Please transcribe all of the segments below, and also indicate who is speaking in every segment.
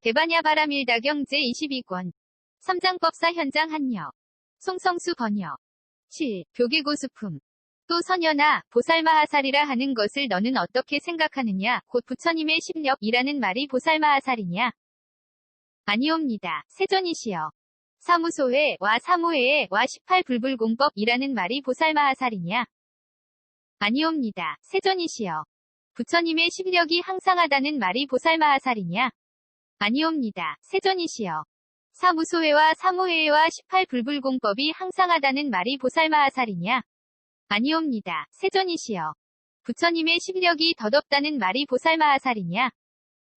Speaker 1: 대반야 바람일다경 제22권. 삼장법사 현장 한여. 송성수 번역. 7. 교기고수품. 또 선연아, 보살마하살이라 하는 것을 너는 어떻게 생각하느냐? 곧 부처님의 실력이라는 말이 보살마하살이냐? 아니옵니다. 세존이시여. 사무소회와 사무회와 18불불공법이라는 말이 보살마하살이냐? 아니옵니다. 세존이시여. 부처님의 실력이 항상하다는 말이 보살마하살이냐? 아니옵니다. 세존이시여. 사무소회와 사무회와 18불불공법이 항상하다는 말이 보살마하살이냐? 아니옵니다. 세존이시여. 부처님의 실력이 덧없다는 말이 보살마하살이냐?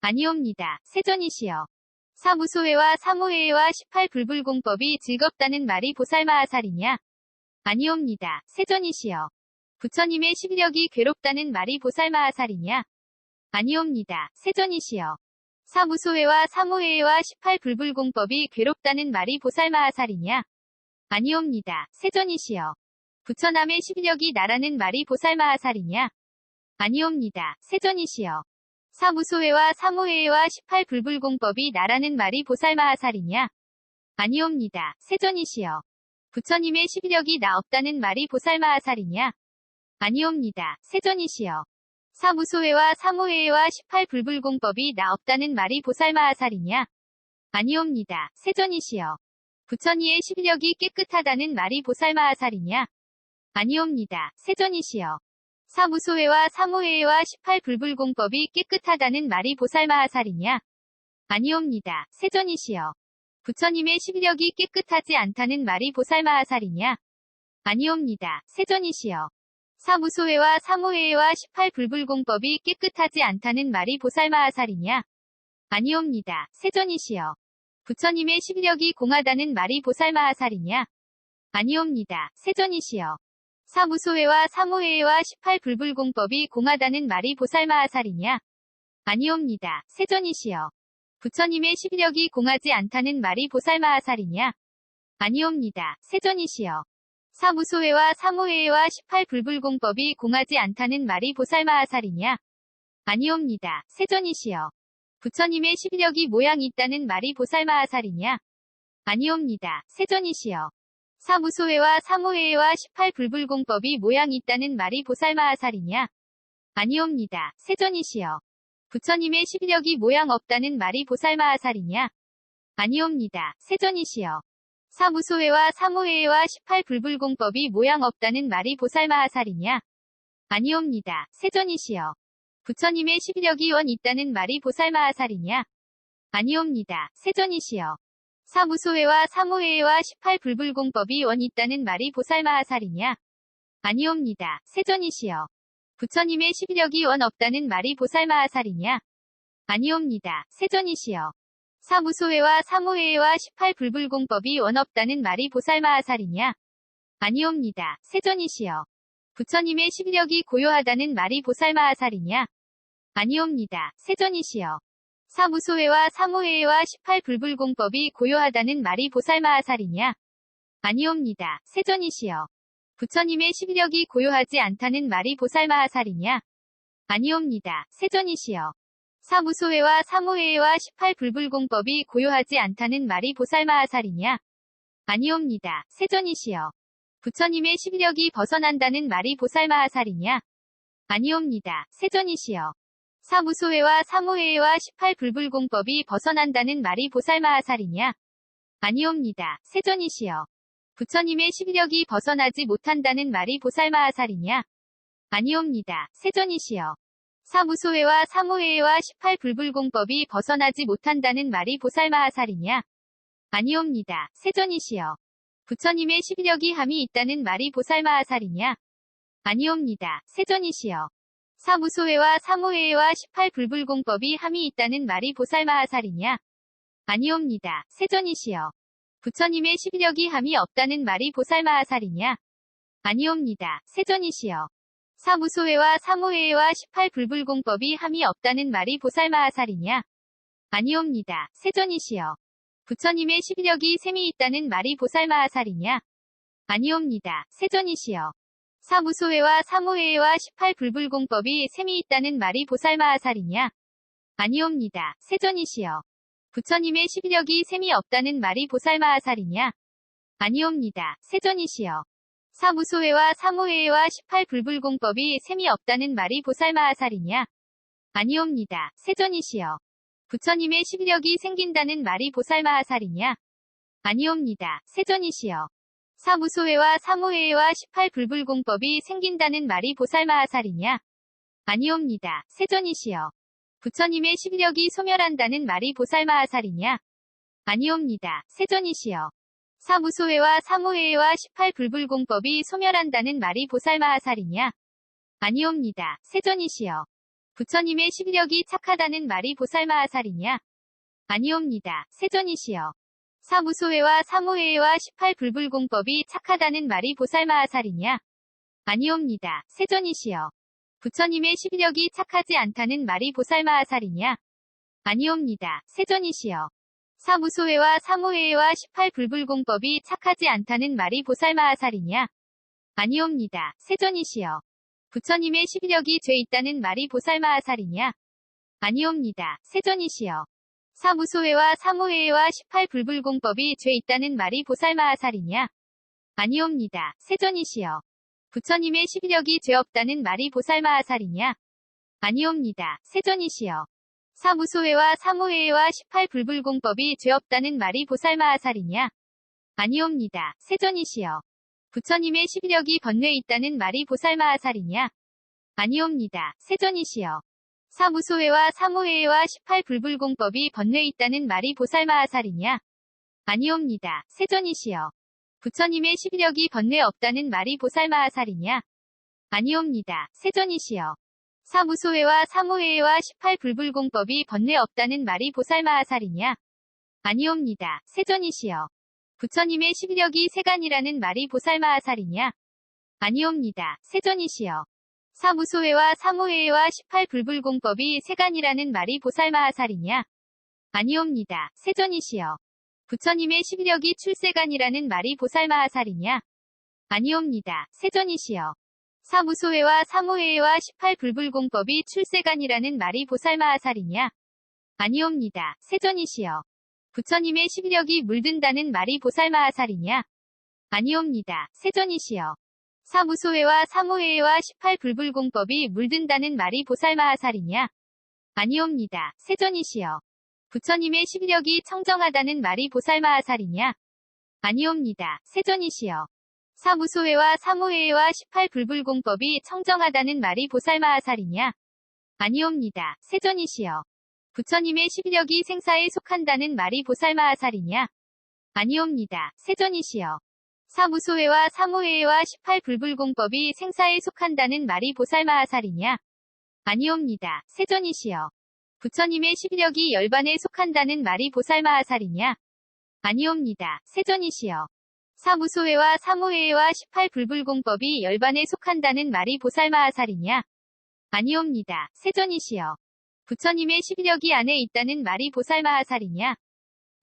Speaker 1: 아니옵니다. 세존이시여. 사무소회와 사무회와 18불불공법이 즐겁다는 말이 보살마하살이냐? 아니옵니다. 세존이시여. 부처님의 실력이 괴롭다는 말이 보살마하살이냐? 아니옵니다. 세존이시여. 사무소회와 사무회와 18불불공법이 괴롭다는 말이 보살마하살이냐? 아니옵니다. 세존이시여. 부처남의 실력이 나라는 말이 보살마하살이냐? 아니옵니다. 세존이시여. 사무소회와 사무회와 18불불공법이 나라는 말이 보살마하살이냐? 아니옵니다. 세존이시여. 부처님의 실력이 나 없다는 말이 보살마하살이냐? 아니옵니다. 세존이시여. 사무소회와 사무회와 18불불공법이 나 없다는 말이 보살마하살이냐? 아니옵니다. 세존이시여. 부처니의 실력이 깨끗하다는 말이 보살마하살이냐? 아니옵니다. 세존이시여. 사무소회와 사무회와 18불불공법이 깨끗하다는 말이 보살마하살이냐? 아니옵니다. 세존이시여. 부처님의 실력이 깨끗하지 않다는 말이 보살마하살이냐? 아니옵니다. 세존이시여. 사무소회와 사무회와 18불불공법이 깨끗하지 않다는 말이 보살마하살이냐? 아니옵니다. 세존이시여. 부처님의 실력이 공하다는 말이 보살마하살이냐? 아니옵니다. 세존이시여. 사무소회와 사무회와 18불불공법이 공하다는 말이 보살마하살이냐? 아니옵니다. 세존이시여. 부처님의 실력이 공하지 않다는 말이 보살마하살이냐? 아니옵니다. 세존이시여. 사무소회와 사무회와 18불불공법이 공하지 않다는 말이 보살마하살이냐? 아니옵니다. 세존이시여. 부처님의 실력이 모양이 있다는 말이 보살마하살이냐? 아니옵니다. 세존이시여. 사무소회와 사무회와 18불불공법이 모양이 있다는 말이 보살마하살이냐? 아니옵니다. 세존이시여. 부처님의 실력이 모양 없다는 말이 보살마하살이냐? 아니옵니다. 세존이시여. 사무소회와 사무회와 18불불공법이 모양 없다는 말이 보살마하살이냐? 아니옵니다. 세존이시여. 부처님의 실력이 원 있다는 말이 보살마하살이냐? 아니옵니다. 세존이시여. 사무소회와 사무회와 18불불공법이 원 있다는 말이 보살마하살이냐? 아니옵니다. 세존이시여. 부처님의 실력이 원 없다는 말이 보살마하살이냐? 아니옵니다. 세존이시여. 사무소회와 사무회와 18불불공법이 원 없다는 말이 보살마하살이냐? 아니옵니다. 세존이시여. 부처님의 실력이 고요하다는 말이 보살마하살이냐? 아니옵니다. 세존이시여. 사무소회와 사무회와 18불불공법이 고요하다는 말이 보살마하살이냐? 아니옵니다. 세존이시여. 부처님의 실력이 고요하지 않다는 말이 보살마하살이냐? 아니옵니다. 세존이시여. 사무소회와 사무회와 18불불공법이 고요하지 않다는 말이 보살마하살이냐? 아니옵니다. 세존이시여. 부처님의 실력이 벗어난다는 말이 보살마하살이냐? 아니옵니다. 세존이시여. 사무소회와 사무회와 18불불공법이 벗어난다는 말이 보살마하살이냐? 아니옵니다. 세존이시여. 부처님의 실력이 벗어나지 못한다는 말이 보살마하살이냐? 아니옵니다. 세존이시여. 사무소회와 사무회와 18불불공법이 벗어나지 못한다는 말이 보살마하살이냐? 아니옵니다. 세존이시여. 부처님의 실력이 함이 있다는 말이 보살마하살이냐? 아니옵니다. 세존이시여. 사무소회와 사무회와 18불불공법이 함이 있다는 말이 보살마하살이냐? 아니옵니다. 세존이시여. 부처님의 실력이 함이 없다는 말이 보살마하살이냐? 아니옵니다. 세존이시여. 사무소회와 사무회와 18불불공법이 함이 없다는 말이 보살마하살이냐? 아니옵니다. 세존이시여. 부처님의 실력이 셈이 있다는 말이 보살마하살이냐? 아니옵니다. 세존이시여. 사무소회와 사무회와 18불불공법이 셈이 있다는 말이 보살마하살이냐? 아니옵니다. 세존이시여. 부처님의 시력이 셈이 없다는 말이 보살마하살이냐? 아니옵니다. 세존이시여. 사무소회와 사무회와 18불불공법이 셈이 없다는 말이 보살마하살이냐? 아니옵니다. 세존이시여. 부처님의 시력이 생긴다는 말이 보살마하살이냐? 아니옵니다. 세존이시여. 사무소회와 사무회와 18불불공법이 생긴다는 말이 보살마하살이냐? 아니옵니다. 세존이시여. 부처님의 시력이 소멸한다는 말이 보살마하살이냐? 아니옵니다. 세존이시여. 사무소회와 사무회와 18불불공법이 소멸한다는 말이 보살마하살이냐? 아니옵니다. 세존이시여. 부처님의 시력이 착하다는 말이 보살마하살이냐? 아니옵니다. 세존이시여. 사무소회와 사무회와 18불불공법이 착하다는 말이 보살마하살이냐? 아니옵니다. 세존이시여. 부처님의 시력이 착하지 않다는 말이 보살마하살이냐? 아니옵니다. 세존이시여. 사무소회와 사무회와 18불불공법이 착하지 않다는 말이 보살마하살이냐? 아니옵니다. 세존이시여. 부처님의 시력이 죄 있다는 말이 보살마하살이냐? 아니옵니다. 세존이시여. 사무소회와 사무회와 18불불공법이 죄 있다는 말이 보살마하살이냐? 아니옵니다. 세존이시여. 부처님의 시력이 죄 없다는 말이 보살마하살이냐? 아니옵니다. 세존이시여. 사무소회와 사무회와 18불불공법이 죄 없다는 말이 보살마하살이냐? 아니옵니다. 세존이시여. 부처님의 시력이 번뇌 있다는 말이 보살마하살이냐? 아니옵니다. 세존이시여. 사무소회와 사무회와 18불불공법이 번뇌 있다는 말이 보살마하살이냐? 아니옵니다. 세존이시여. 부처님의 시력이 번뇌 없다는 말이 보살마하살이냐? 아니옵니다. 세존이시여. 사무소회와 사무회와 18불불공법이 번뇌 없다는 말이 보살마하살이냐? 아니옵니다. 세존이시여. 부처님의 시력이 세간이라는 말이 보살마하살이냐? 아니옵니다. 세존이시여. 사무소회와 사무회와 18불불공법이 세간이라는 말이 보살마하살이냐? 아니옵니다. 세존이시여. 부처님의 시력이 출세간이라는 말이 보살마하살이냐? 아니옵니다. 세존이시여. 사무소회와 사무회와 18불불공법이 출세간이라는 말이 보살마하살이냐? 아니옵니다. 세존이시여. 부처님의 시력이 물든다는 말이 보살마하살이냐? 아니옵니다. 세존이시여. 사무소회와 사무회와 18불불공법이 물든다는 말이 보살마하살이냐? 아니옵니다. 세존이시여. 부처님의 시력이 청정하다는 말이 보살마하살이냐? 아니옵니다. 세존이시여. 사무소회와 사무회와 18불불공법이 청정하다는 말이 보살마하살이냐? 아니옵니다. 세존이시여. 부처님의 시력이 생사에 속한다는 말이 보살마하살이냐? 아니옵니다. 세존이시여. 사무소회와 사무회와 18불불공법이 생사에 속한다는 말이 보살마하살이냐? 아니옵니다. 세존이시여. 부처님의 시력이 열반에 속한다는 말이 보살마하살이냐? 아니옵니다. 세존이시여. 사무소회와 사무회와 18불불공법이 열반에 속한다는 말이 보살마하살이냐? 아니옵니다. 세존이시여. 부처님의 시력이 안에 있다는 말이 보살마하살이냐?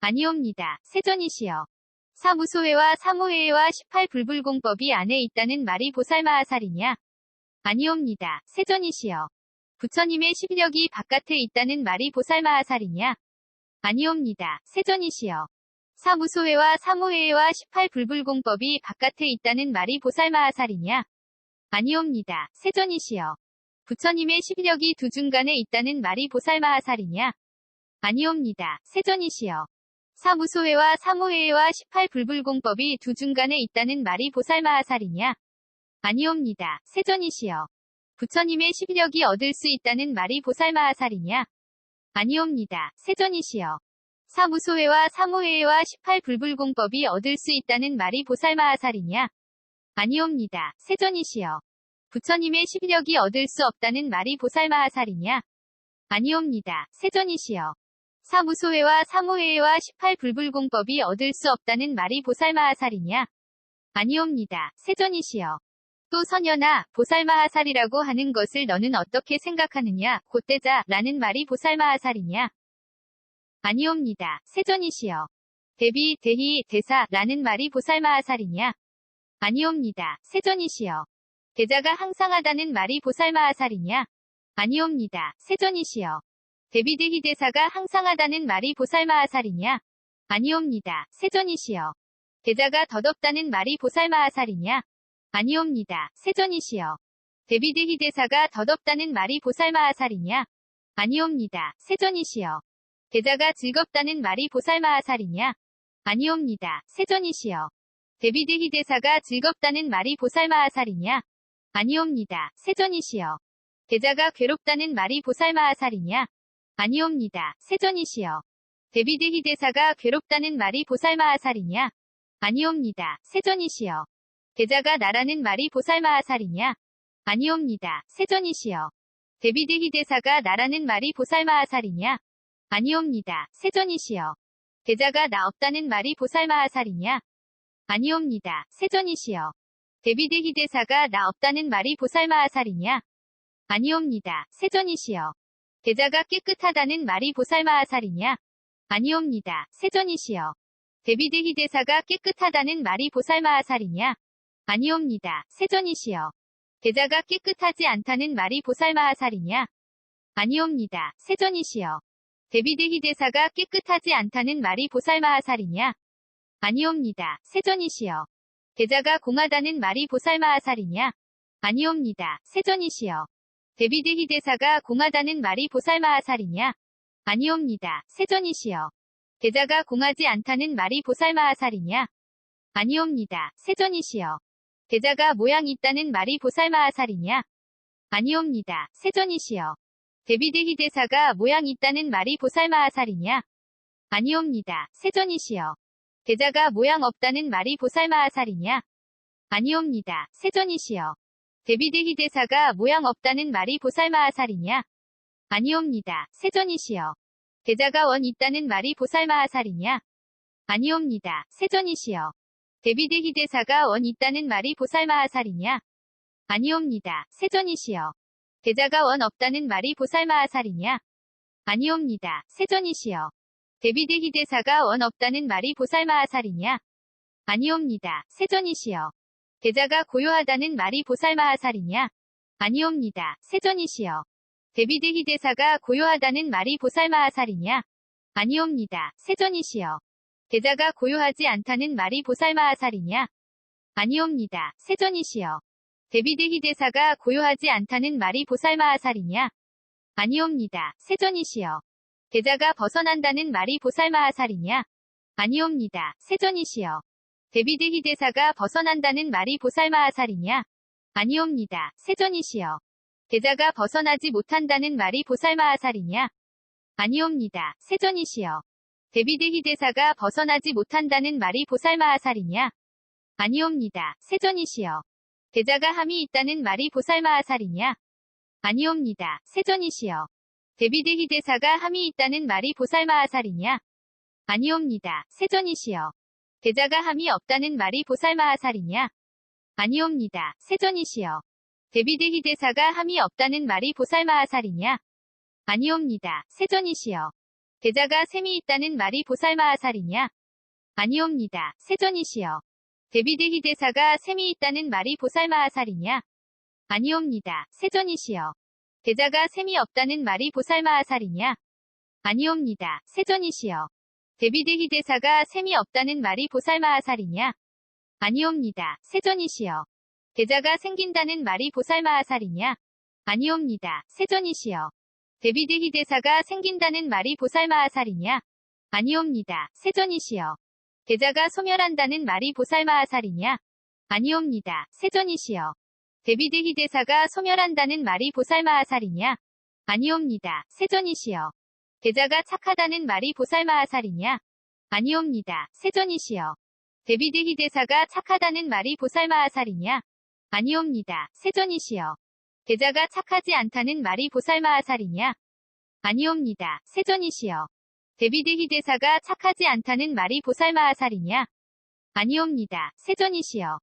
Speaker 1: 아니옵니다. 세존이시여. 사무소회와 사무회와 18불불공법이 안에 있다는 말이 보살마하살이냐? 아니옵니다. 세존이시여. 부처님의 시력이 바깥에 있다는 말이 보살마하살이냐? 아니옵니다. 세존이시여. 사무소회와 사무회와 18불불공법이 바깥에 있다는 말이 보살마하살이냐? 아니옵니다. 세존이시여. 부처님의 시력이 두 중간에 있다는 말이 보살마하살이냐? 아니옵니다. 세존이시여. 사무소회와 사무회와 18불불공법이 두 중간에 있다는 말이 보살마하살이냐? 아니옵니다. 세존이시여. 부처님의 시력이 얻을 수 있다는 말이 보살마하살이냐? 아니옵니다. 세존이시여. 사무소회와 사무회와 18불불공법이 얻을 수 있다는 말이 보살마하살이냐? 아니옵니다. 세존이시여. 부처님의 시력이 얻을 수 없다는 말이 보살마하살이냐? 아니옵니다. 세존이시여. 사무소회와 사무회와 18불불공법이 얻을 수 없다는 말이 보살마하살이냐? 아니옵니다. 세존이시여. 또 선현아, 보살마하살이라고 하는 것을 너는 어떻게 생각하느냐? 곧대자 라는 말이 보살마하살이냐? 아니옵니다. 세존이시여. 대비, 대희, 대사 라는 말이 보살마하살이냐? 아니옵니다. 세존이시여. 대자가 항상하다는 말이 보살마하살이냐? 아니옵니다. 세존이시여. 데비드 히데사가 항상하다는 말이 보살마하살이냐? 아니옵니다. 세존이시여. 대자가 덧없다는 말이 보살마하살이냐? 아니옵니다. 세존이시여. 데비드 히데사가 덧없다는 말이 보살마하살이냐? 아니옵니다. 세존이시여. 대자가 즐겁다는 말이 보살마하살이냐? 아니옵니다. 세존이시여. 데비드 히데사가 즐겁다는 말이 보살마하살이냐? 아니옵니다. 세존이시여. 대자가 괴롭다는 말이 보살마하살이냐? 아니옵니다. 세존이시여. 데비드 히데사가 괴롭다는 말이 보살마하살이냐? 아니옵니다. 세존이시여. 대자가 나라는 말이 보살마하살이냐? 아니옵니다. 세존이시여. 데비드 히데사가 나라는 말이 보살마하살이냐? 아니옵니다. 세존이시여. 대자가 나 없다는 말이 보살마하살이냐? 아니옵니다. 세존이시여. 데비드 히데사가 나 없다는 말이 보살마하살이냐? 아니옵니다. 세존이시여. 대자가 깨끗하다는 말이 보살마하살이냐? 아니옵니다. 세존이시여. 데비드 히데사가 깨끗하다는 말이 보살마하살이냐? 아니옵니다. 세존이시여. 대자가 깨끗하지 않다는 말이 보살마하살이냐? 아니옵니다. 세존이시여. 데비드 히데사가 깨끗하지 않다는 말이 보살마하살이냐? 아니옵니다. 세존이시여. 대자가 공하다는 말이 보살마하살이냐? 아니옵니다. 세존이시여. 데비드 히데사가 공하다는 말이 보살마하살이냐? 아니옵니다. 세존이시여. 대자가 공하지 않다는 말이 보살마하살이냐? 아니옵니다. 세존이시여. 대자가 모양 있다는 말이 보살마하살이냐? 아니옵니다. 세존이시여. 데비드 히데사가 모양 있다는 말이 보살마하살이냐? 아니옵니다. 세존이시여. 대자가 모양 없다는 말이 보살마하살이냐? 아니옵니다. 세존이시여. 데비드 히데사가 모양 없다는 말이 보살마하살이냐? 아니옵니다. 세존이시여. 대자가 원 있다는 말이 보살마하살이냐? 아니옵니다. 세존이시여. 데비드 히데사가 원 있다는 말이 보살마하살이냐? 아니옵니다. 세존이시여. 대자가 원 없다는 말이 보살마하살이냐? 아니옵니다. 세존이시여. 데비드 히데사가 원 없다는 말이 보살마하살이냐? 아니옵니다. 세존이시여. 대자가 고요하다는 말이 보살마하살이냐? 아니옵니다. 세존이시여. 데비드 히데사가 고요하다는 말이 보살마하살이냐? 아니옵니다. 세존이시여. 대자가 고요하지 않다는 말이 보살마하살이냐? 아니옵니다. 세존이시여. 데비드 히데사가 고요하지 않다는 말이 보살마하살이냐? 아니옵니다. 세존이시여. 대자가 벗어난다는 말이 보살마하살이냐? 아니옵니다. 세존이시여. 데비드 히데사가 벗어난다는 말이 보살마하살이냐? 아니옵니다. 세존이시여. 대자가 벗어나지 못한다는 말이 보살마하살이냐? 아니옵니다. 세존이시여. 데비드 히데사가 벗어나지 못한다는 말이 보살마하살이냐? 아니옵니다. 세존이시여. 대자가 함이 있다는 말이 보살마하살이냐? 아니옵니다. 세존이시여. 데비드 히데사가 함이 있다는 말이 보살마하살이냐? 아니옵니다. 세존이시여. 대자가 함이 없다는 말이 보살마하살이냐? 아니옵니다. 세존이시여. 데비드 히데사가 함이 없다는 말이 보살마하살이냐? 아니옵니다. 세존이시여. 대자가 셈이 있다는 말이 보살마하살이냐? 아니옵니다. 세존이시여. 데비드 히데사가 셈이 있다는 말이 보살마하살이냐? 아니옵니다. 세존이시여. 대자가 셈이 없다는 말이 보살마하살이냐? 아니옵니다. 세존이시여. 데비드 히데사가 셈이 없다는 말이 보살마하살이냐? 아니옵니다. 세존이시여. 대자가 생긴다는 말이 보살마하살이냐? 아니옵니다. 세존이시여. 데비드 히데사가 생긴다는 말이 보살마하살이냐? 아니옵니다. 세존이시여. 대자가 소멸한다는 말이 보살마하살이냐? 아니옵니다. 세존이시여. 데비드 히데사가 소멸한다는 말이 보살마하살이냐? 아니옵니다. 세존이시여. 대자가 착하다는 말이 보살마하살이냐? 아니옵니다. 세존이시여. 데비드 히데사가 착하다는 말이 보살마하살이냐? 아니옵니다. 세존이시여. 대자가 착하지 않다는 말이 보살마하살이냐? 아니옵니다. 세존이시여. 데비드 히데사가 착하지 않다는 말이 보살마하살이냐? 아니옵니다. 세존이시여.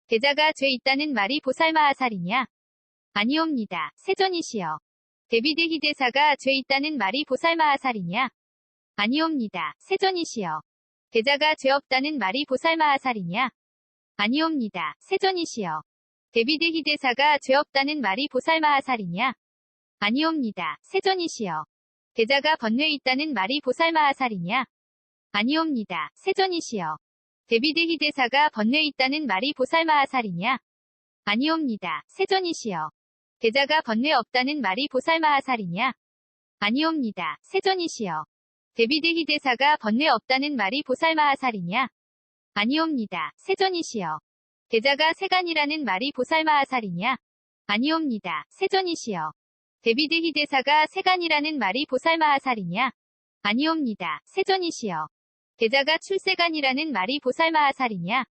Speaker 1: 대자가 죄 있다는 말이 보살마하살이냐? 아니옵니다. 세존이시여. 데비드 히데사가 죄 있다는 말이 보살마하살이냐? 아니옵니다. 세존이시여. 대자가 죄 없다는 말이 보살마하살이냐? 아니옵니다. 세존이시여. 데비드 히데사가 죄 없다는 말이 보살마하살이냐? 아니옵니다. 세존이시여. 대자가 번뇌 있다는 말이 보살마하살이냐? 아니옵니다. 세존이시여. 데비드 히데사가 번뇌 있다는 말이 보살마하살이냐? 아니옵니다. 세존이시여. 대자가 번뇌 없다는 말이 보살마하살이냐? 아니옵니다. 세존이시여. 데비드 히데사가 번뇌 없다는 말이 보살마하살이냐? 아니옵니다. 세존이시여. 대자가 세간이라는 말이 보살마하살이냐? 아니옵니다. 세존이시여. 데비드 히데사가 세간이라는 말이 보살마하살이냐? 아니옵니다. 세존이시여. 대자가 출세간이라는 말이 보살마하살이냐?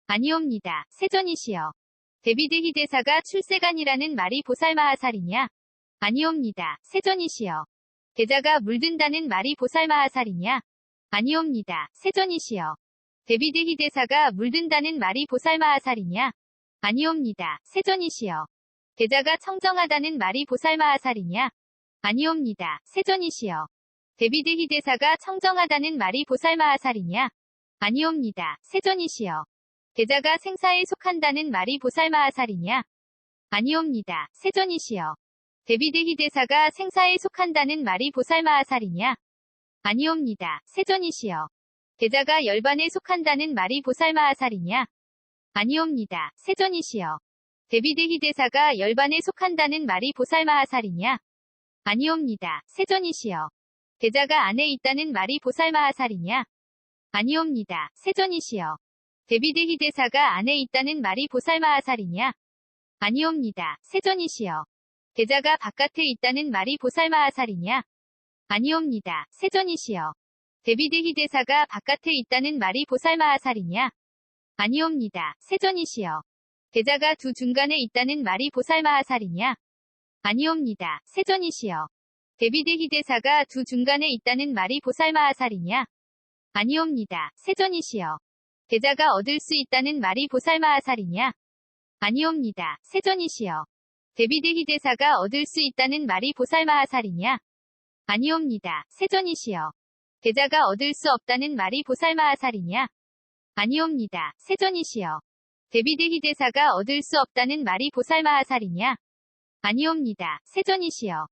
Speaker 1: 아니옵니다. 세존이시여. 데비드 히데사가 출세간이라는 말이 보살마하살이냐? 아니옵니다. 세존이시여. 대자가 물든다는 말이 보살마하살이냐? 아니옵니다. 세존이시여. 데비드 히데사가 물든다는 말이 보살마하살이냐? 아니옵니다. 세존이시여. 대자가 청정하다는 말이 보살마하살이냐? 아니옵니다. 세존이시여. 데비드 히데사가 청정하다는 말이 보살마하살이냐? 아니옵니다. 세존이시여. 대자가 생사에 속한다는 말이 보살마하살이냐? 아니옵니다. 세존이시여. 데비드 히데사가 생사에 속한다는 말이 보살마하살이냐? 아니옵니다. 세존이시여. 대자가 열반에 속한다는 말이 보살마하살이냐? 아니옵니다. 세존이시여. 데비드 히데사가 열반에 속한다는 말이 보살마하살이냐? 아니옵니다. 세존이시여. 대자가 안에 있다는 말이 보살마하살이냐? 아니옵니다. 세존이시여. 데비드 히데사가 안에 있다는 말이 보살마하살이냐? 아니옵니다. 세존이시여. 대자가 바깥에 있다는 말이 보살마하살이냐? 아니옵니다. 세존이시여. 데비드 히데사가 바깥에 있다는 말이 보살마하살이냐? 아니옵니다. 세존이시여. 대자가 두 중간에 있다는 말이 보살마하살이냐? 아니옵니다. 세존이시여. 데비드 히데사가 두 중간에 있다는 말이 보살마하살이냐? 아니옵니다. 세존이시여. 대자가 얻을 수 있다는 말이 보살마하살이냐? 아니옵니다. 세존이시여. 데비드 히데사가 얻을 수 있다는 말이 보살마하살이냐? 아니옵니다. 세존이시여. 대자가 얻을 수 없다는 말이 보살마하살이냐? 아니옵니다. 세존이시여. 데비드 히데사가 얻을 수 없다는 말이 보살마하살이냐? 아니옵니다. 세존이시여.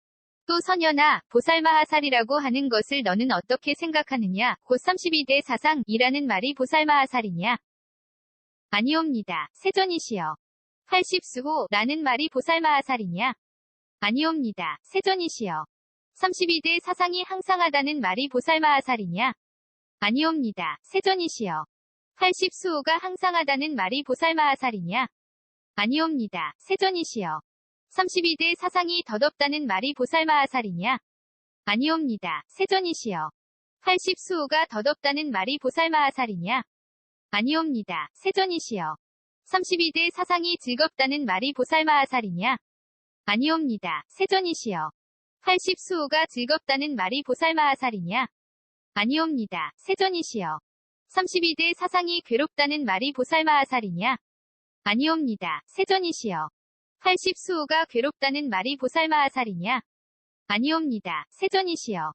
Speaker 1: 또 선현아, 보살마하살이라고 하는 것을 너는 어떻게 생각하느냐? 곧 32대 사상이라는 말이 보살마하살이냐? 아니옵니다. 세존이시여. 80수호라는 말이 보살마하살이냐? 아니옵니다. 세존이시여. 32대 사상이 항상하다는 말이 보살마하살이냐? 아니옵니다. 세존이시여. 80수호가 항상하다는 말이 보살마하살이냐? 아니옵니다. 세존이시여. 32대 사상이 덧없다는 말이 보살마하살이냐? 아니옵니다. 세존이시여. 80수호가 덧없다는 말이 보살마하살이냐? 아니옵니다. 세존이시여. 32대 사상이 즐겁다는 말이 보살마하살이냐? 아니옵니다. 세존이시여. 80수호가 즐겁다는 말이 보살마하살이냐? 아니옵니다. 세존이시여. 32대 사상이 괴롭다는 말이 보살마하살이냐? 아니옵니다. 세존이시여. 80수호가 괴롭다는 말이 보살마하살이냐? 아니옵니다. 세존이시여.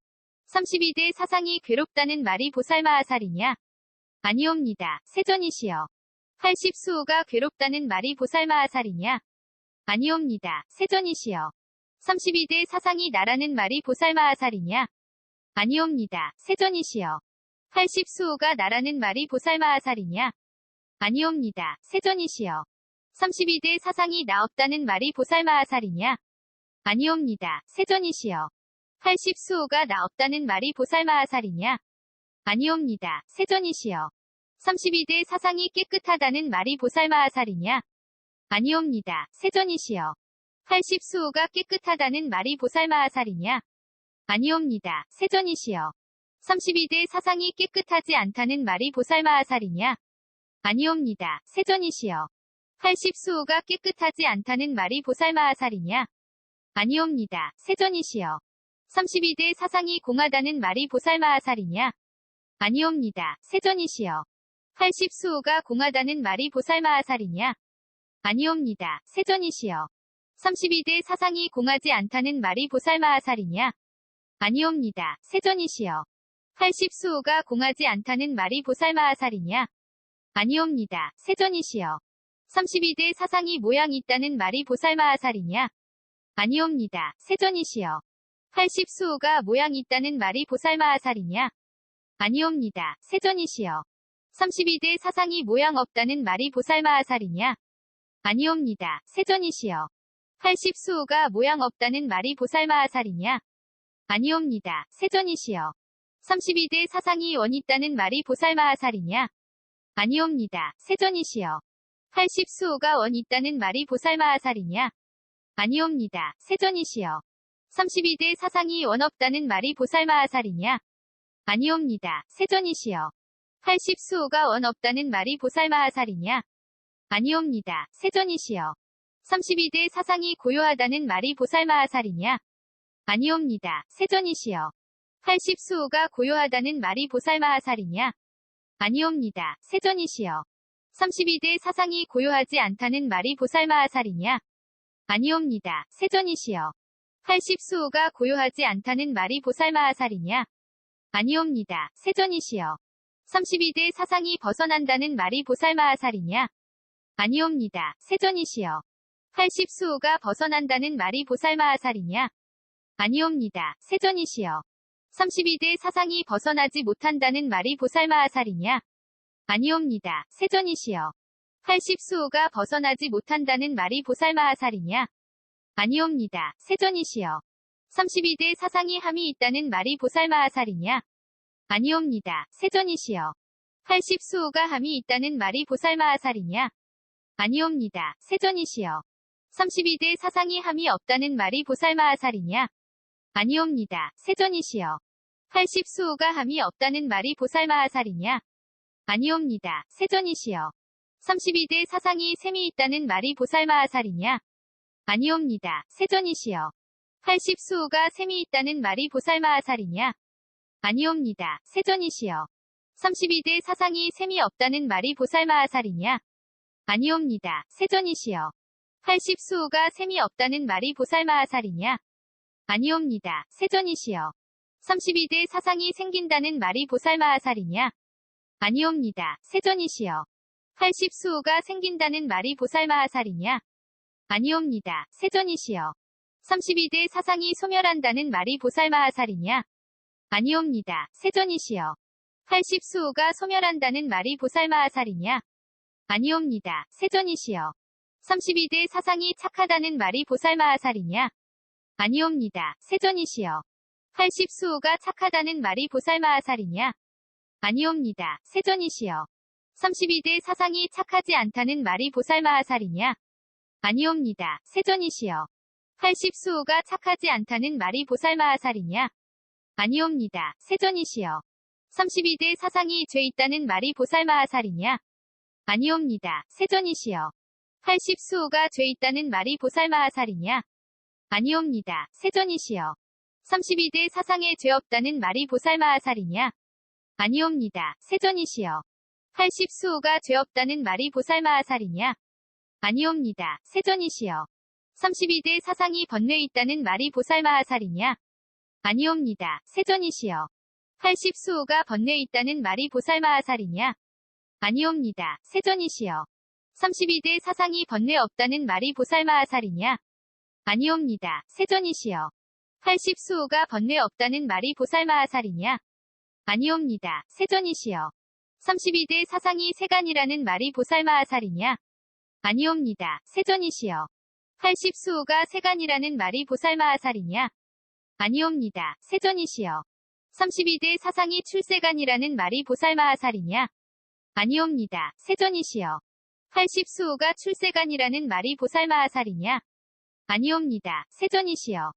Speaker 1: 32대 사상이 괴롭다는 말이 보살마하살이냐? 아니옵니다. 세존이시여. 80수호가 괴롭다는 말이 보살마하살이냐? 아니옵니다. 세존이시여. 32대 사상이 나라는 말이 보살마하살이냐? 아니옵니다. 세존이시여. 80수호가 나라는 말이 보살마하살이냐? 아니옵니다. 세존이시여. 32대 사상이 나 없다는 말이 보살마하살이냐? 아니옵니다. 세존이시여. 80수호가 나 없다는 말이 보살마하살이냐? 아니옵니다. 세존이시여. 32대 사상이 깨끗하다는 말이 보살마하살이냐? 아니옵니다. 세존이시여. 80수호가 깨끗하다는 말이 보살마하살이냐? 아니옵니다. 세존이시여. 32대 사상이 깨끗하지 않다는 말이 보살마하살이냐? 아니옵니다. 세존이시여. 80수호가 깨끗하지 않다는 말이 보살마하살이냐? 아니옵니다. 세존이시여. 32대 사상이 공하다는 말이 보살마하살이냐? 아니옵니다. 세존이시여. 80수호가 공하다는 말이 보살마하살이냐? 아니옵니다. 세존이시여. 32대 사상이 공하지 않다는 말이 보살마하살이냐? 아니옵니다. 세존이시여. 80수호가 공하지 않다는 말이 보살마하살이냐? 아니옵니다. 세존이시여. 32대 사상이 모양 있다는 말이 보살마하살이냐? 아니옵니다. 세존이시여. 80수호가 모양 있다는 말이 보살마하살이냐? 아니옵니다. 세존이시여. 32대 사상이 모양 없다는 말이 보살마하살이냐? 아니옵니다. 세존이시여. 80수호가 모양 없다는 말이 보살마하살이냐? 아니옵니다. 세존이시여. 32대 사상이 원 있다는 말이 보살마하살이냐? 아니옵니다. 세존이시여. 80수호가 원 있다는 말이 보살마하살이냐? 아니옵니다. 세존이시여. 32대 사상이 원 없다는 말이 보살마하살이냐? 아니옵니다. 세존이시여. 80수호가 원 없다는 말이 보살마하살이냐? 아니옵니다. 세존이시여. 32대 사상이 고요하다는 말이 보살마하살이냐? 아니옵니다. 세존이시여. 80수호가 고요하다는 말이 보살마하살이냐? 아니옵니다. 세존이시여. 32대 사상이 고요하지 않다는 말이 보살마하살이냐? 아니옵니다. 세존이시여. 80수호가 고요하지 않다는 말이 보살마하살이냐? 아니옵니다. 세존이시여. 32대 사상이 벗어난다는 말이 보살마하살이냐? 아니옵니다. 세존이시여. 80수호가 벗어난다는 말이 보살마하살이냐? 아니옵니다. 세존이시여. 32대 사상이 벗어나지 못한다는 말이 보살마하살이냐? 아니옵니다. 세존이시여. 80수호가 벗어나지 못한다는 말이 보살마하살이냐? 아니옵니다. 세존이시여. 32대 사상이 함이 있다는 말이 보살마하살이냐? 아니옵니다. 세존이시여. 80수호가 함이 있다는 말이 보살마하살이냐? 아니옵니다. 세존이시여. 32대 사상이 함이 없다는 말이 보살마하살이냐? 아니옵니다. 세존이시여. 80수호가 함이 없다는 말이 보살마하살이냐? 아니옵니다. 세존이시여. 32대 사상이 셈이 있다는 말이 보살마하살이냐? 아니옵니다. 세존이시여. 80수호가 셈이 있다는 말이 보살마하살이냐? 아니옵니다. 세존이시여. 32대 사상이 셈이 없다는 말이 보살마하살이냐? 아니옵니다. 세존이시여. 80수호가 셈이 없다는 말이 보살마하살이냐? 아니옵니다. 세존이시여. 32대 사상이 생긴다는 말이 보살마하살이냐? 아니옵니다. 세존이시여. 80수호가 생긴다는 말이 보살마하살이냐? 아니옵니다. 세존이시여. 32대 사상이 소멸한다는 말이 보살마하살이냐? 아니옵니다. 세존이시여. 80수호가 소멸한다는 말이 보살마하살이냐? 아니옵니다. 세존이시여. 32대 사상이 착하다는 말이 보살마하살이냐? 아니옵니다. 세존이시여. 80수호가 착하다는 말이 보살마하살이냐? 아니옵니다. 세존이시여. 32대 사상이 착하지 않다는 말이 보살마하살이냐? 아니옵니다. 세존이시여. 80수호가 착하지 않다는 말이 보살마하살이냐? 아니옵니다. 세존이시여. 32대 사상이 죄 있다는 말이 보살마하살이냐? 아니옵니다. 세존이시여. 80수호가 죄 있다는 말이 보살마하살이냐? 아니옵니다. 세존이시여. 32대 사상에 죄 없다는 말이 보살마하살이냐? 아니옵니다. 세존이시여. 80수호가 죄 없다는 말이 보살마하살이냐? 아니옵니다. 세존이시여. 32대 사상이 번뇌 있다는 말이 보살마하살이냐? 아니옵니다. 세존이시여. 80수호가 번뇌 있다는 말이 보살마하살이냐? 아니옵니다. 세존이시여. 32대 사상이 번뇌 없다는 말이 보살마하살이냐? 아니옵니다. 세존이시여. 80수호가 번뇌 없다는 말이 보살마하살이냐? 아니옵니다. 세존이시여. 32대 사상이 세간이라는 말이 보살마하살이냐? 아니옵니다. 세존이시여. 80수호가 세간이라는 말이 보살마하살이냐? 아니옵니다. 세존이시여. 32대 사상이 출세간이라는 말이 보살마하살이냐? 아니옵니다. 세존이시여. 80수호가 출세간이라는 말이 보살마하살이냐? 아니옵니다. 세존이시여.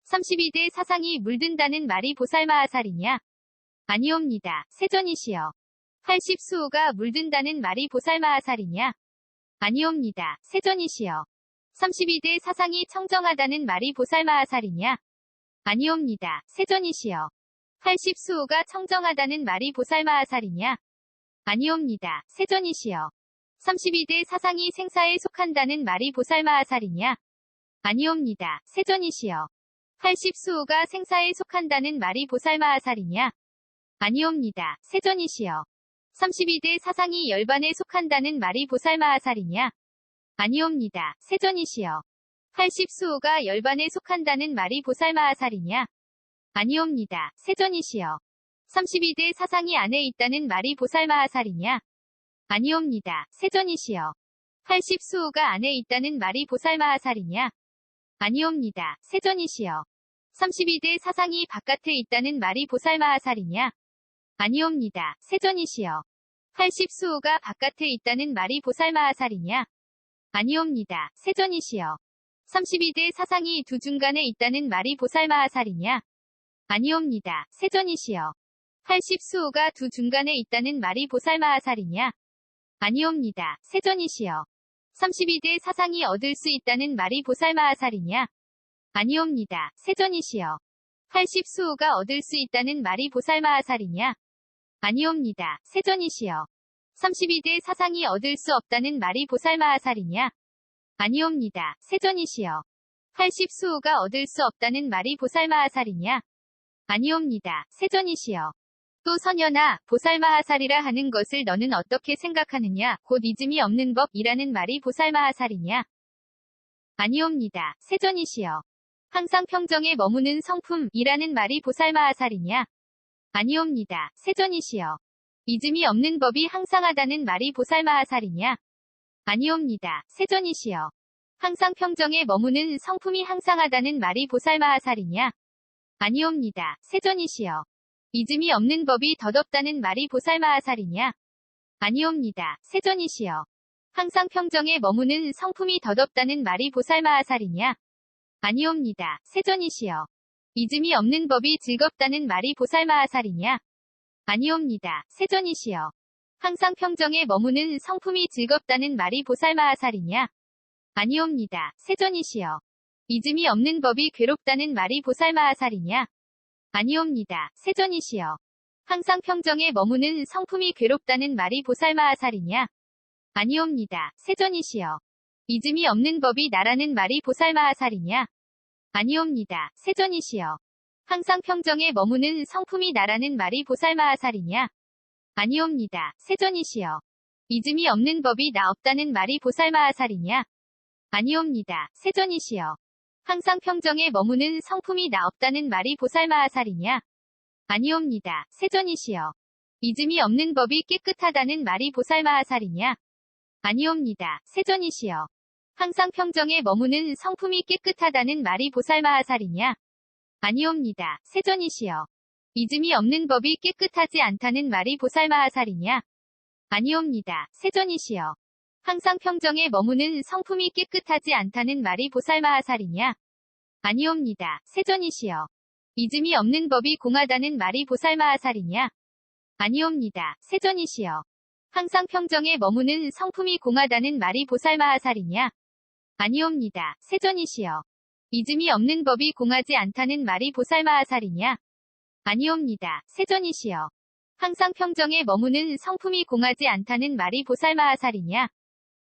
Speaker 1: 32대 사상이 물든다는 말이 보살마하살이냐? 아니옵니다. 세존이시여. 80수호가 물든다는 말이 보살마하살이냐? 아니옵니다. 세존이시여. 32대 사상이 청정하다는 말이 보살마하살이냐? 아니옵니다. 세존이시여. 80수호가 청정하다는 말이 보살마하살이냐? 아니옵니다. 세존이시여. 32대 사상이 생사에 속한다는 말이 보살마하살이냐? 아니옵니다. 세존이시여. 80수호가 생사에 속한다는 말이 보살마하살이냐? 아니옵니다. 세존이시여. 32대 사상이 열반에 속한다는 말이 보살마하살이냐? 아니옵니다. 세존이시여. 80수호가 열반에 속한다는 말이 보살마하살이냐? 아니옵니다. 세존이시여. 32대 사상이 안에 있다는 말이 보살마하살이냐? 아니옵니다. 세존이시여. 80수호가 안에 있다는 말이 보살마하살이냐? 아니옵니다. 세존이시여. 32대 사상이 바깥에 있다는 말이 보살마하살이냐? 아니옵니다. 세존이시여. 80수호가 바깥에 있다는 말이 보살마하살이냐? 아니옵니다. 세존이시여. 32대 사상이 두 중간에 있다는 말이 보살마하살이냐? 아니옵니다. 세존이시여. 80수호가 두 중간에 있다는 말이 보살마하살이냐? 아니옵니다. 세존이시여. 32대 사상이 얻을 수 있다는 말이 보살마하살이냐? 아니옵니다. 세존이시여. 80수호가 얻을 수 있다는 말이 보살마하살이냐? 아니옵니다. 세존이시여. 32대 사상이 얻을 수 없다는 말이 보살마하살이냐? 아니옵니다. 세존이시여. 80수호가 얻을 수 없다는 말이 보살마하살이냐? 아니옵니다. 세존이시여. 또 선현아, 보살마하살이라 하는 것을 너는 어떻게 생각하느냐? 곧 이즘이 없는 법이라는 말이 보살마하살이냐? 아니옵니다. 세존이시여. 항상 평정에 머무는 성품이라는 말이 보살마하살이냐? 아니옵니다. 세존이시여. 이즘이 없는 법이 항상하다는 말이 보살마하살이냐? 아니옵니다. 세존이시여. 항상 평정에 머무는 성품이 항상하다는 말이 보살마하살이냐? 아니옵니다. 세존이시여. 이즘이 없는 법이 덧없다는 말이 보살마하살이냐? 아니옵니다. 세존이시여. 항상 평정에 머무는 성품이 덧없다는 말이 보살마하살이냐? 아니옵니다. 세존이시여. 이즘이 없는 법이 즐겁다는 말이 보살마하살이냐? 아니옵니다. 세존이시여. 항상 평정에 머무는 성품이 즐겁다는 말이 보살마하살이냐? 아니옵니다. 세존이시여. 이즘이 없는 법이 괴롭다는 말이 보살마하살이냐? 아니옵니다. 세존이시여. 항상 평정에 머무는 성품이 괴롭다는 말이 보살마하살이냐? 아니옵니다. 세존이시여. 이즘이 없는 법이 나라는 말이 보살마하살이냐? 아니옵니다. 세존이시여. 항상 평정에 머무는 성품이 나라는 말이 보살마하살이냐? 아니옵니다. 세존이시여. 이즘이 없는 법이 나 없다는 말이 보살마하살이냐? 아니옵니다. 세존이시여. 항상 평정에 머무는 성품이 나 없다는 말이 보살마하살이냐? 아니옵니다. 세존이시여. 이즘이 없는 법이 깨끗하다는 말이 보살마하살이냐? 아니옵니다. 세존이시여. 항상 평정에 머무는 성품이 깨끗하다는 말이 보살마하살이냐? 아니옵니다. 세존이시여. 이즘이 없는 법이 깨끗하지 않다는 말이 보살마하살이냐? 아니옵니다. 세존이시여. 항상 평정에 머무는 성품이 깨끗하지 않다는 말이 보살마하살이냐? 아니옵니다. 세존이시여. 이즘이 없는 법이 공하다는 말이 보살마하살이냐? 아니옵니다. 세존이시여. 항상 평정에 머무는 성품이 공하다는 말이 보살마하살이냐? 아니옵니다. 세존이시여. 이즘이 없는 법이 공하지 않다는 말이 보살마하살이냐? 아니옵니다. 세존이시여. 항상 평정에 머무는 성품이 공하지 않다는 말이 보살마하살이냐?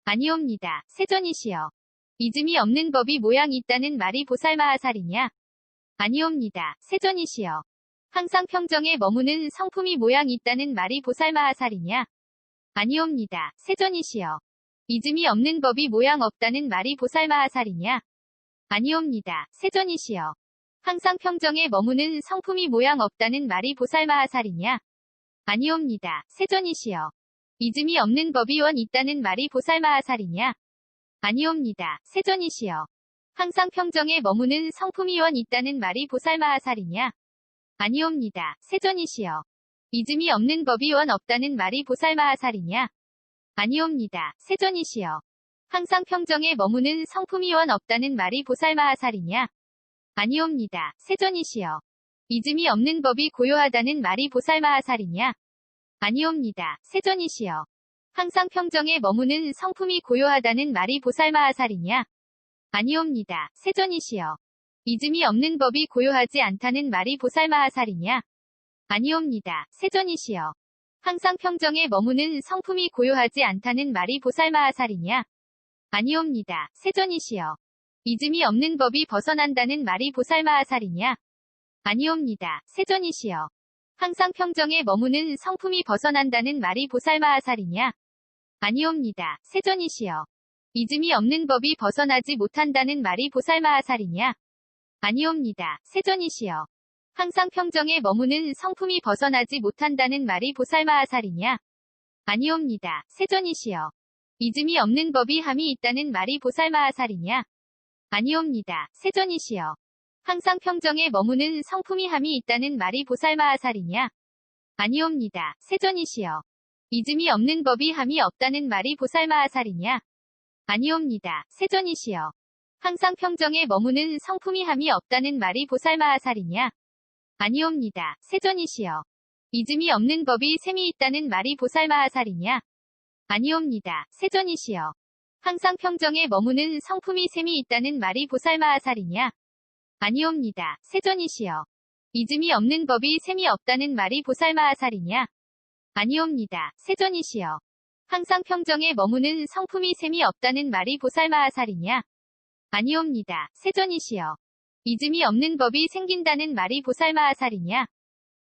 Speaker 1: 아니옵니다. 세존이시여. 이즘이 없는 법이 모양 있다는 말이 보살마하살이냐? 아니옵니다. 세존이시여. 항상 평정에 머무는 성품이 모양 있다는 말이 보살마하살이냐? 아니옵니다. 세존이시여. 이즘이 없는 법이 모양 없다는 말이 보살마하살이냐? 아니옵니다. 세존이시여. 항상 평정에 머무는 성품이 모양 없다는 말이 보살마하살이냐? 아니옵니다. 세존이시여. 이즘이 없는 법이 원 있다는 말이 보살마하살이냐? 아니옵니다. 세존이시여. 항상 평정에 머무는 성품이 원 있다는 말이 보살마하살이냐? 아니옵니다. 세존이시여. 이즘이 없는 법이 원 없다는 말이 보살마하살이냐? 아니옵니다. 세존이시여. 항상 평정에 머무는 성품이 원 없다는 말이 보살마하살이냐? 아니옵니다. 세존이시여. 이즘이 없는 법이 고요하다는 말이 보살마하살이냐? 아니옵니다. 세존이시여. 항상 평정에 머무는 성품이 고요하다는 말이 보살마하살이냐? 아니옵니다. 세존이시여. 이즘이 없는 법이 고요하지 않다는 말이 보살마하살이냐? 아니옵니다. 세존이시여. 항상 평정에 머무는 성품이 고요하지 않다는 말이 보살마하살이냐? 아니옵니다. 세존이시여. 이즘이 없는 법이 벗어난다는 말이 보살마하살이냐? 아니옵니다. 세존이시여. 항상 평정에 머무는 성품이 벗어난다는 말이 보살마하살이냐? 아니옵니다. 세존이시여. 이즘이 없는 법이 벗어나지 못한다는 말이 보살마하살이냐? 아니옵니다. 세존이시여. 항상 평정에 머무는 성품이 벗어나지 못한다는 말이 보살마하살이냐? 아니옵니다. 세존이시여. 잊음이 없는 법이 함이 있다는 말이 보살마하살이냐? 아니옵니다. 세존이시여. 항상 평정에 머무는 성품이 함이 있다는 말이 보살마하살이냐? 아니옵니다. 세존이시여. 잊음이 없는 법이 함이 없다는 말이 보살마하살이냐? 아니옵니다. 세존이시여. 항상 평정에 머무는 성품이 함이 없다는 말이 보살마하살이냐? 아니옵니다. 세존이시여. 잊음이 없는 법이 셈이 있다는 말이 보살마하살이냐? 아니옵니다. 세존이시여. 항상 평정에 머무는 성품이 셈이 있다는 말이 보살마하살이냐? 아니옵니다. 세존이시여. 잊음이 없는 법이 셈이 없다는 말이 보살마하살이냐? 아니옵니다. 세존이시여. 항상 평정에 머무는 성품이 셈이 없다는 말이 보살마하살이냐? 아니옵니다. 세존이시여. 잊음이 없는 법이 생긴다는 말이 보살마하살이냐?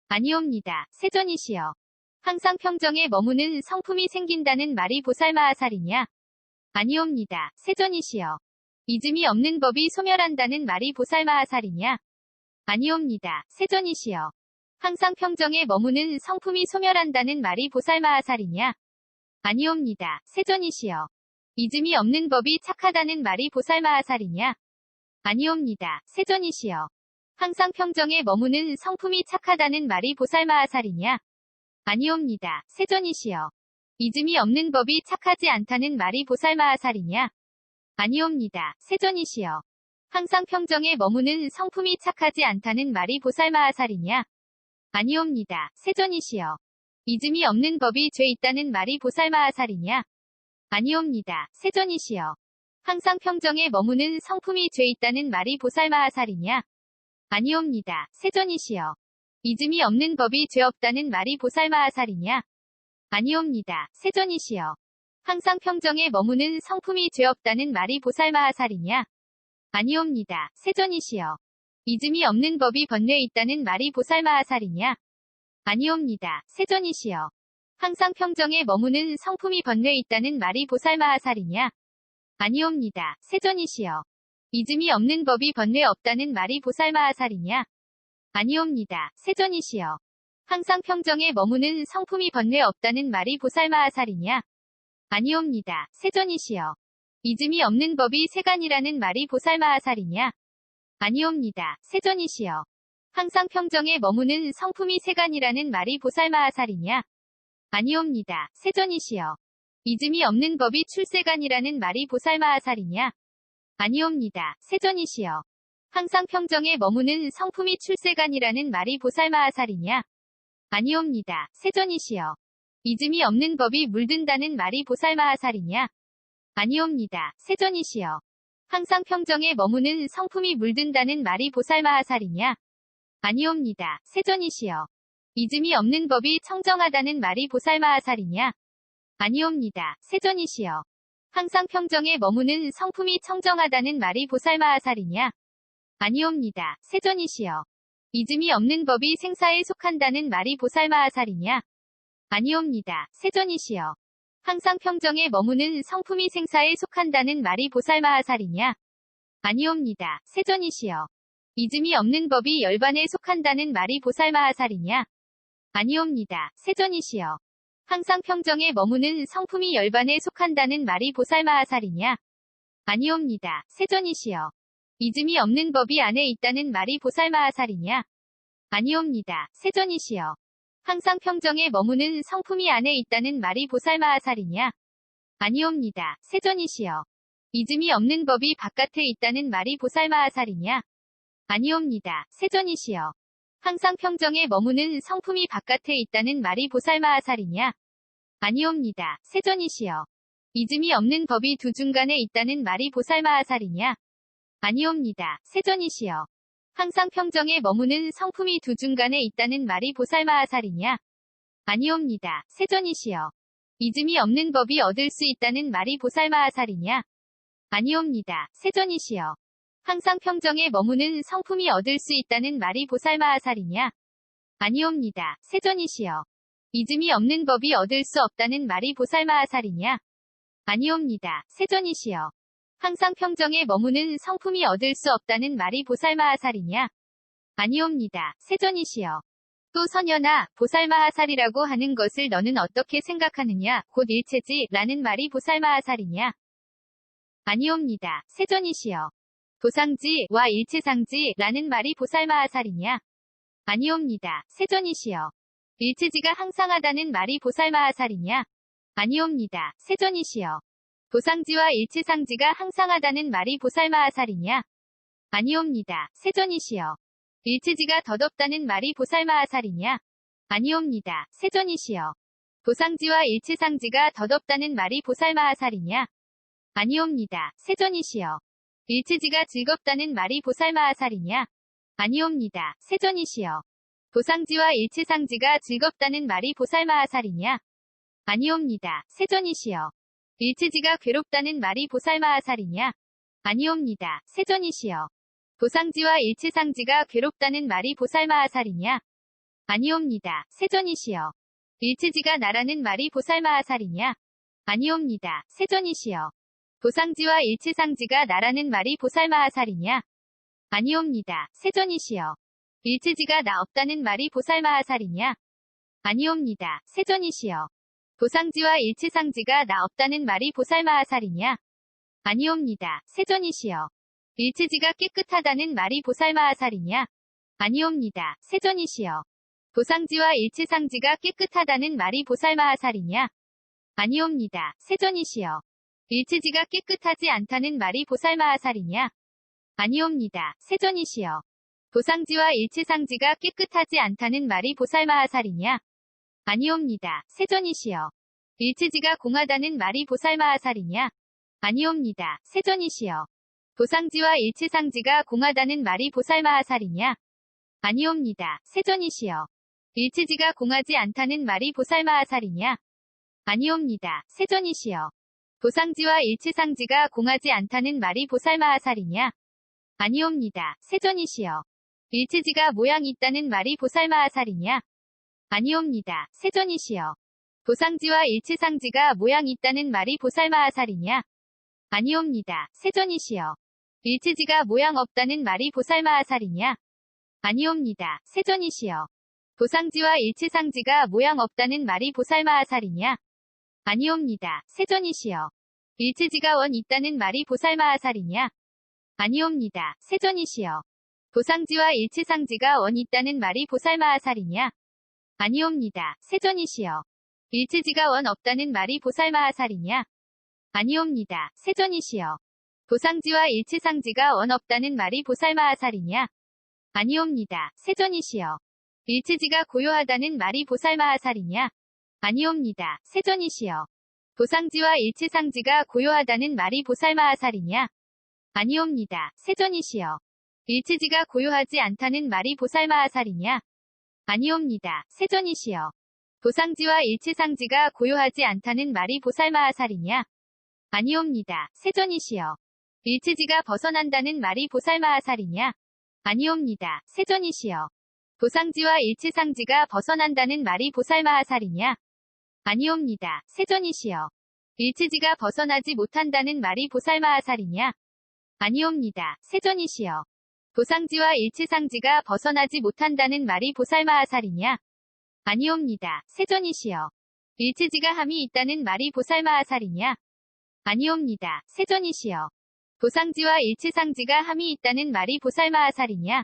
Speaker 1: 아니옵니다. 세존이시여. 항상 평정에 머무는 성품이 생긴다는 말이 보살마하살이냐? 아니옵니다. 세존이시여. 잊음이 없는 법이 소멸한다는 말이 보살마하살이냐? 아니옵니다. 세존이시여. 항상 평정에 머무는 성품이 소멸한다는 말이 보살마하살이냐? 아니옵니다. 세존이시여. 잊음이 없는 법이 착하다는 말이 보살마하살이냐? 아니옵니다. 세존이시여. 항상 평정에 머무는 성품이 착하다는 말이 보살마하살이냐? 아니옵니다. 세존이시여. 잊음이 없는 법이 착하지 않다는 말이 보살마하살이냐? 아니옵니다. 세존이시여. 항상 평정에 머무는 성품이 착하지 않다는 말이 보살마하살이냐? 아니옵니다. 세존이시여. 잊음이 없는 법이 죄 있다는 말이 보살마하살이냐? 아니옵니다. 세존이시여. 항상 평정에 머무는 성품이 죄 있다는 말이 보살마하살이냐? 아니옵니다. 세존이시여. 잊음이 없는 법이 죄 없다는 말이 보살마하살이냐? 아니옵니다. 세존이시여. 항상 평정에 머무는 성품이 죄 없다는 말이 보살마하살이냐? 아니옵니다. 세존이시여. 잊음이 없는 법이 번뇌 있다는 말이 보살마하살이냐? 아니옵니다. 세존이시여. 항상 평정에 머무는 성품이 번뇌 있다는 말이 보살마하살이냐? 아니옵니다. 세존이시여. 잊음이 없는 법이 번뇌 없다는 말이 보살마하살이냐? 아니옵니다. 세존이시여. 항상 평정에 머무는 성품이 번뇌 없다는 말이 보살마하살이냐? 아니옵니다. 세존이시여. 잊음이 없는 법이 세간이라는 말이 보살마하살이냐? 아니옵니다. 세존이시여. 항상 평정에 머무는 성품이 세간이라는 말이 보살마하살이냐? 아니옵니다. 세존이시여. 잊음이 없는 법이 출세간이라는 말이 보살마하살이냐? 아니옵니다. 세존이시여. 항상 평정에 머무는 성품이 출세간이라는 말이 보살마하살이냐? 아니옵니다. 세존이시여. 잊음이 없는 법이 물든다는 말이 보살마하살이냐? 아니옵니다. 세존이시여. 항상 평정에 머무는 성품이 물든다는 말이 보살마하살이냐? 아니옵니다. 세존이시여. 잊음이 없는 법이 청정하다는 말이 보살마하살이냐? 아니옵니다. 세존이시여. 항상 평정에 머무는 성품이 청정하다는 말이 보살마하살이냐? 아니옵니다. 세존이시여. 잊음이 없는 법이 생사에 속한다는 말이 보살마하살이냐? 아니옵니다. 세존이시여. 항상 평정에 머무는 성품이 생사에 속한다는 말이 보살마하살이냐? 아니옵니다. 세존이시여. 잊음이 없는 법이 열반에 속한다는 말이 보살마하살이냐? 아니옵니다. 세존이시여. 항상 평정에 머무는 성품이 열반에 속한다는 말이 보살마하살이냐? 아니옵니다. 세존이시여. 잊음이 없는 법이 안에 있다는 말이 보살마하살이냐? 아니옵니다. 세존이시여. 항상 평정에 머무는 성품이 안에 있다는 말이 보살마하살이냐? 아니옵니다. 세존이시여. 잊음이 없는 법이 바깥에 있다는 말이 보살마하살이냐? 아니옵니다. 세존이시여. 항상 평정에 머무는 성품이 바깥에 있다는 말이 보살마하살이냐? 아니옵니다. 세존이시여. 잊음이 없는 법이 두 중간에 있다는 말이 보살마하살이냐? 아니옵니다. 세존이시여. 항상 평정에 머무는 성품이 두 중간에 있다는 말이 보살마하살이냐? 아니옵니다. 세존이시여. 잊음이 없는 법이 얻을 수 있다는 말이 보살마하살이냐? 아니옵니다. 세존이시여. 항상 평정에 머무는 성품이 얻을 수 있다는 말이 보살마하살이냐? 아니옵니다. 세존이시여. 잊음이 없는 법이 얻을 수 없다는 말이 보살마하살이냐? 아니옵니다. 세존이시여. 항상 평정에 머무는 성품이 얻을 수 없다는 말이 보살마하살이냐? 아니옵니다. 세존이시여. 또 선현아, 보살마하살이라고 하는 것을 너는 어떻게 생각하느냐? 곧 일체지, 라는 말이 보살마하살이냐? 아니옵니다. 세존이시여. 도상지와 일체상지, 라는 말이 보살마하살이냐? 아니옵니다. 세존이시여. 일체지가 항상하다는 말이 보살마하살이냐? 아니옵니다. 세존이시여. 도상지와 일체상지가 항상하다는 말이 보살마하살이냐? 아니옵니다. 세존이시여. 일체지가 덧없다는 말이 보살마하살이냐? 아니옵니다. 세존이시여. 도상지와 일체상지가 덧없다는 말이 보살마하살이냐? 아니옵니다. 세존이시여. 일체지가 즐겁다는 말이 보살마하살이냐? 아니옵니다. 세존이시여. 도상지와 일체상지가 즐겁다는 말이 보살마하살이냐? 아니옵니다. 세존이시여. 일체지가 괴롭다는 말이 보살마하살이냐? 아니옵니다. 세존이시여. 도상지와 일체상지가 괴롭다는 말이 보살마하살이냐? 아니옵니다. 세존이시여. 일체지가 나라는 말이 보살마하살이냐? 아니옵니다. 세존이시여. 도상지와 일체상지가 나라는 말이 보살마하살이냐? 아니옵니다. 세존이시여. 일체지가 나 없다는 말이 보살마하살이냐? 아니옵니다. 세존이시여. 도상지와 일체상지가 나 없다는 말이 보살마하살이냐? 아니옵니다. 세존이시여. 일체지가 깨끗하다는 말이 보살마하살이냐? 아니옵니다. 세존이시여. 도상지와 일체상지가 깨끗하다는 말이 보살마하살이냐? 아니옵니다. 세존이시여. 일체지가 깨끗하지 않다는 말이 보살마하살이냐? 아니옵니다. 세존이시여. 도상지와 일체상지가 깨끗하지 않다는 말이 보살마하살이냐? 아니옵니다. 세존이시여. 일체지가 공하다는 말이 보살마하살이냐? 아니옵니다. 세존이시여. 도상지와 일체상지가 공하다는 말이 보살마하살이냐? 아니옵니다. 세존이시여. 일체지가 공하지 않다는 말이 보살마하살이냐? 아니옵니다. 세존이시여. 도상지와 일체상지가 공하지 않다는 말이 보살마하살이냐? 아니옵니다. 세존이시여. 일체지가 모양이 있다는 말이 보살마하살이냐? 아니옵니다. 세존이시여. 도상지와 일체상지가 모양이 있다는 말이 보살마하살이냐? 아니옵니다. 세존이시여. 일체지가 모양 없다는 말이 보살마하살이냐? 아니옵니다. 세존이시여. 도상지와 일체상지가 모양 없다는 말이 보살마하살이냐? 아니옵니다. 세존이시여. 일체지가 원 있다는 말이 보살마하살이냐? 아니옵니다. 세존이시여. 도상지와 일체상지가 원 있다는 말이 보살마하살이냐? 아니옵니다. 세존이시여. 일체지가 원 없다는 말이 보살마하살이냐? 아니옵니다. 세존이시여. 도상지와 일체상지가 원 없다는 말이 보살마하살이냐? 아니옵니다. 세존이시여. 일체지가 고요하다는 말이 보살마하살이냐? 아니옵니다. 세존이시여. 도상지와 일체상지가 고요하다는 말이 보살마하살이냐? 아니옵니다. 세존이시여. 일체지가 고요하지 않다는 말이 보살마하살이냐? 아니옵니다. 세존이시여. 도상지와 일체상지가 고요하지 않다는 말이 보살마하살이냐? 아니옵니다. 세존이시여. 일체지가 벗어난다는 말이 보살마하살이냐? 아니옵니다. 세존이시여. 도상지와 일체상지가 벗어난다는 말이 보살마하살이냐? 아니옵니다. 세존이시여. 일체지가 벗어나지 못한다는 말이 보살마하살이냐? 아니옵니다. 세존이시여. 도상지와 일체상지가 벗어나지 못한다는 말이 보살마하살이냐? 아니옵니다. 세존이시여. 일체지가 함이 있다는 말이 보살마하살이냐? 아니옵니다. 세존이시여. 도상지와 일체상지가 함이 있다는 말이 보살마하살이냐?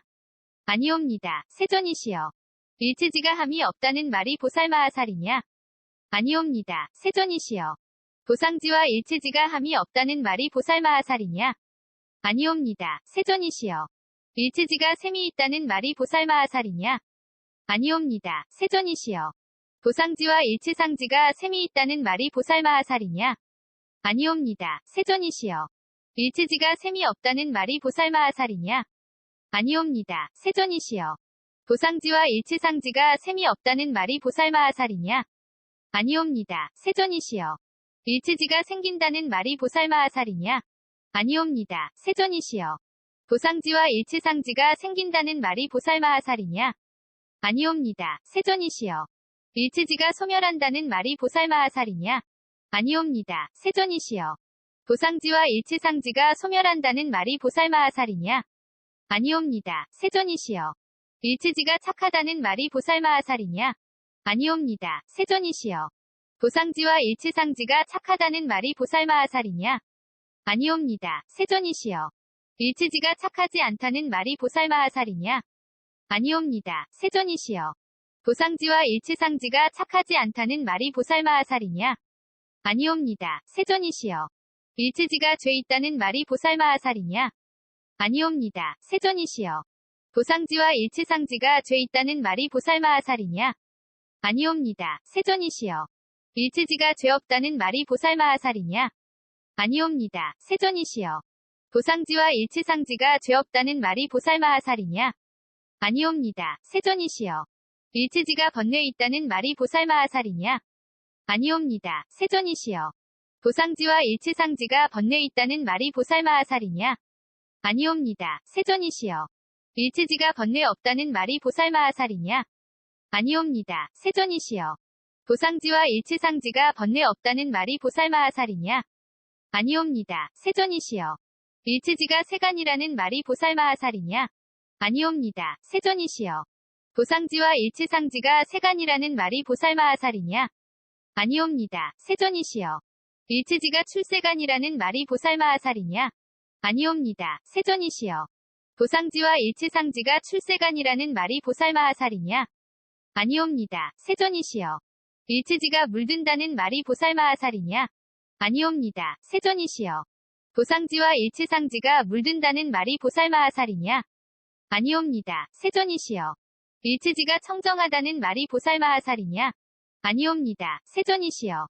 Speaker 1: 아니옵니다. 세존이시여. 일체지가 함이 없다는 말이 보살마하살이냐? 아니옵니다. 세존이시여. 도상지와 일체지가 함이 없다는 말이 보살마하살이냐? 아니옵니다. 세존이시여. 일체지가 셈이 있다는 말이 보살마하살이냐? 아니옵니다. 세존이시여. 도상지와 일체상지가 셈이 있다는 말이 보살마하살이냐? 아니옵니다. 세존이시여. 일체지가 셈이 없다는 말이 보살마하살이냐? 아니옵니다. 세존이시여. 도상지와 일체상지가 셈이 없다는 말이 보살마하살이냐? 아니옵니다. 세존이시여. 일체지가 생긴다는 말이 보살마하살이냐? 아니옵니다. 세존이시여. 도상지와 일체상지가 생긴다는 말이 보살마하살이냐? 아니옵니다. 세존이시여. 일체지가 소멸한다는 말이 보살마하살이냐? 아니옵니다. 세존이시여. 도상지와 일체상지가 소멸한다는 말이 보살마하살이냐? 아니옵니다. 세존이시여. 일체지가 착하다는 말이 보살마하살이냐? 아니옵니다. 세존이시여. 도상지와 일체상지가 착하다는 말이 보살마하살이냐? 아니옵니다. 세존이시여. 일체지가 착하지 않다는 말이 보살마하살이냐? 아니옵니다. 세존이시여. 도상지와 일체상지가 착하지 않다는 말이 보살마하살이냐? 아니옵니다. 세존이시여. 일체지가 죄 있다는 말이 보살마하살이냐? 아니옵니다. 세존이시여. 도상지와 일체상지가 죄 있다는 말이 보살마하살이냐? 아니옵니다. 세존이시여. 일체지가 죄 없다는 말이 보살마하살이냐? 아니옵니다. 세존이시여. 도상지와 일체상지가 죄 없다는 말이 보살마하살이냐? 아니옵니다. 세존이시여. 일체지가 번뇌 있다는 말이 보살마하살이냐? 아니옵니다. 세존이시여. 도상지와 일체상지가 번뇌 있다는 말이 보살마하살이냐? 아니옵니다. 세존이시여. 일체지가 번뇌 없다는 말이 보살마하살이냐? 아니옵니다. 세존이시여. 도상지와 일체상지가 번뇌 없다는 말이 보살마하살이냐? 아니옵니다. 세존이시여. 일체지가 세간이라는 말이 보살마하살이냐? 아니옵니다. 세존이시여. 도상지와 일체상지가 세간이라는 말이 보살마하살이냐? 아니옵니다. 세존이시여. 일체지가 출세간이라는 말이 보살마하살이냐? 아니옵니다. 세존이시여. 도상지와 일체상지가 출세간이라는 말이 보살마하살이냐? 아니옵니다. 세존이시여. 일체지가 물든다는 말이 보살마하살이냐? 아니옵니다. 세존이시여. 도상지와 일체상지가 물든다는 말이 보살마하살이냐? 아니옵니다. 세존이시여. 일체지가 청정하다는 말이 보살마하살이냐? 아니옵니다. 세존이시여.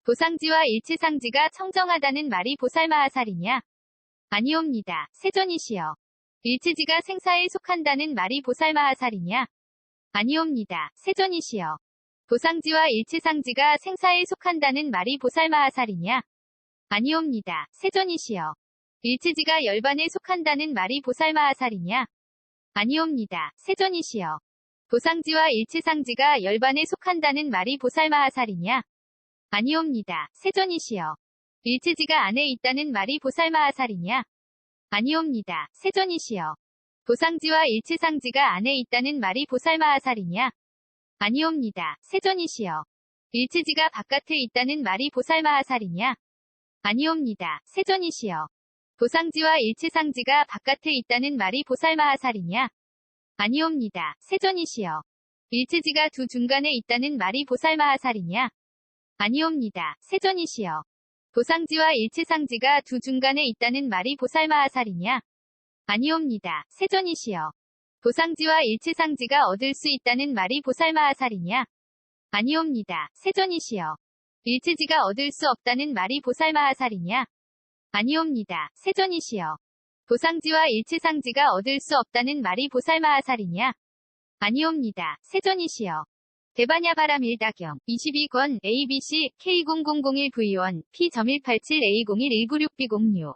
Speaker 1: 도상지와 일체상지가 청정하다는 말이 보살마하살이냐? 아니옵니다. 세존이시여. 일체지가 생사에 속한다는 말이 보살마하살이냐? 아니옵니다. 세존이시여. 도상지와 일체상지가 생사에 속한다는 말이 보살마하살이냐? 아니옵니다. 세존이시여. 일체지가 열반에 속한다는 말이 보살마하살이냐? 아니옵니다. 세존이시여. 도상지와 일체상지가 열반에 속한다는 말이 보살마하살이냐? 아니옵니다. 세존이시여. 일체지가 안에 있다는 말이 보살마하살이냐? 아니옵니다. 세존이시여. 도상지와 일체상지가 안에 있다는 말이 보살마하살이냐? 아니옵니다. 세존이시여. 일체지가 바깥에 있다는 말이 보살마하살이냐? 아니옵니다. 세존이시여. 도상지와 일체상지가 바깥에 있다는 말이 보살마하살이냐? 아니옵니다. 세존이시여. 일체지가 두 중간에 있다는 말이 보살마하살이냐? 아니옵니다. 세존이시여. 도상지와 일체상지가 두 중간에 있다는 말이 보살마하살이냐? 아니옵니다. 세존이시여. 도상지와 일체상지가 얻을 수 있다는 말이 보살마하살이냐? 아니옵니다. 세존이시여. 일체지가 얻을 수 없다는 말이 보살마하살이냐? 아니옵니다. 세존이시여. 도상지와 일체상지가 얻을 수 없다는 말이 보살마하살이냐? 아니옵니다. 세존이시여. 대바냐바람 1다경 22권 ABC K0001V1 P.187A01196B06